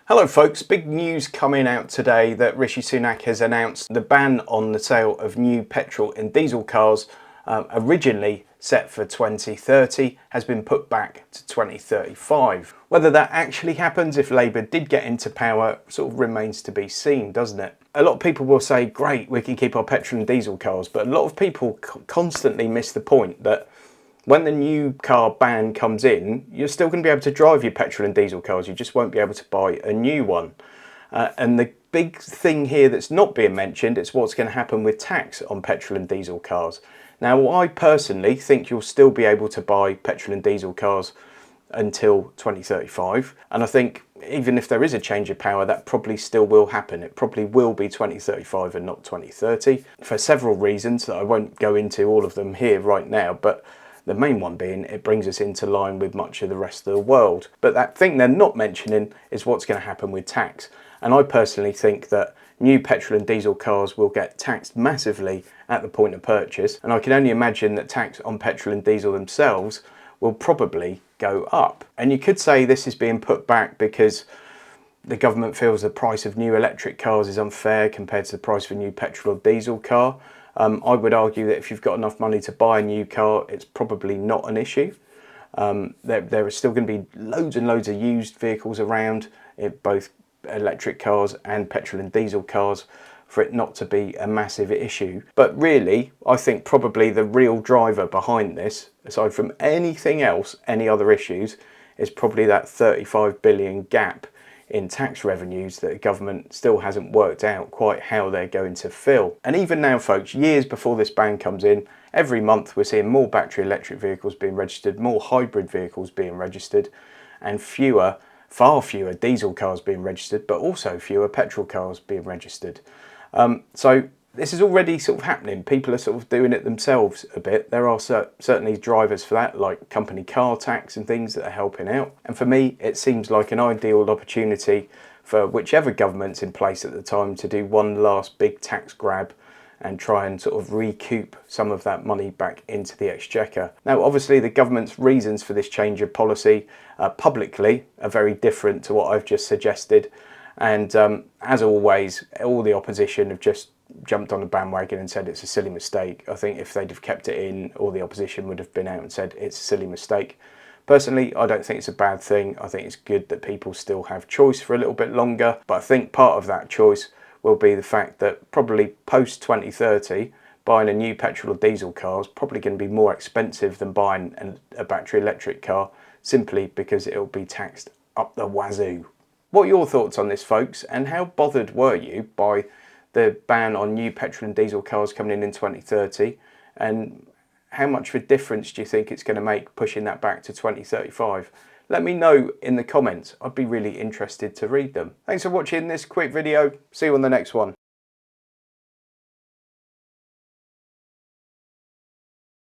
Hello folks, big news coming out today that Rishi Sunak has announced the ban on the sale of new petrol and diesel cars, originally set for 2030, has been put back to 2035. Whether that actually happens if Labour did get into power sort of remains to be seen, doesn't it? A lot of people will say, great, we can keep our petrol and diesel cars, but a lot of people constantly miss the point that when the new car ban comes in, you're still going to be able to drive your petrol and diesel cars, you just won't be able to buy a new one. And the big thing here that's not being mentioned is what's going to happen with tax on petrol and diesel cars. Now, I personally think you'll still be able to buy petrol and diesel cars until 2035. And I think even if there is a change of power, that probably still will happen. It probably will be 2035 and not 2030 for several reasons that I won't go into all of them here right now. But the main one being it brings us into line with much of the rest of the world. But that thing they're not mentioning is what's going to happen with tax. And I personally think that new petrol and diesel cars will get taxed massively at the point of purchase. And I can only imagine that tax on petrol and diesel themselves will probably go up. And you could say this is being put back because the government feels the price of new electric cars is unfair compared to the price of a new petrol or diesel car. I would argue that if you've got enough money to buy a new car, it's probably not an issue. There are still going to be loads and loads of used vehicles around, both electric cars and petrol and diesel cars, for it not to be a massive issue. But really, I think probably the real driver behind this, aside from anything else, any other issues, is probably that 35 billion gap in tax revenues that the government still hasn't worked out quite how they're going to fill. And even now, folks, years before this ban comes in, every month we're seeing more battery electric vehicles being registered, more hybrid vehicles being registered, and far fewer diesel cars being registered, but also fewer petrol cars being registered. So this is already sort of happening. People are sort of doing it themselves a bit. There are certainly drivers for that, like company car tax and things that are helping out. And for me, it seems like an ideal opportunity for whichever government's in place at the time to do one last big tax grab and try and sort of recoup some of that money back into the exchequer. Now, obviously, the government's reasons for this change of policy publicly are very different to what I've just suggested. And as always, all the opposition have just jumped on the bandwagon and said it's a silly mistake. I think if they'd have kept it in, all the opposition would have been out and said it's a silly mistake. Personally, I don't think it's a bad thing. I think it's good that people still have choice for a little bit longer. But I think part of that choice will be the fact that probably post 2030, buying a new petrol or diesel car is probably going to be more expensive than buying a battery electric car, simply because it'll be taxed up the wazoo. What are your thoughts on this, folks? And how bothered were you by the ban on new petrol and diesel cars coming in 2030? And how much of a difference do you think it's going to make pushing that back to 2035? Let me know in the comments. I'd be really interested to read them. Thanks for watching this quick video. See you on the next one.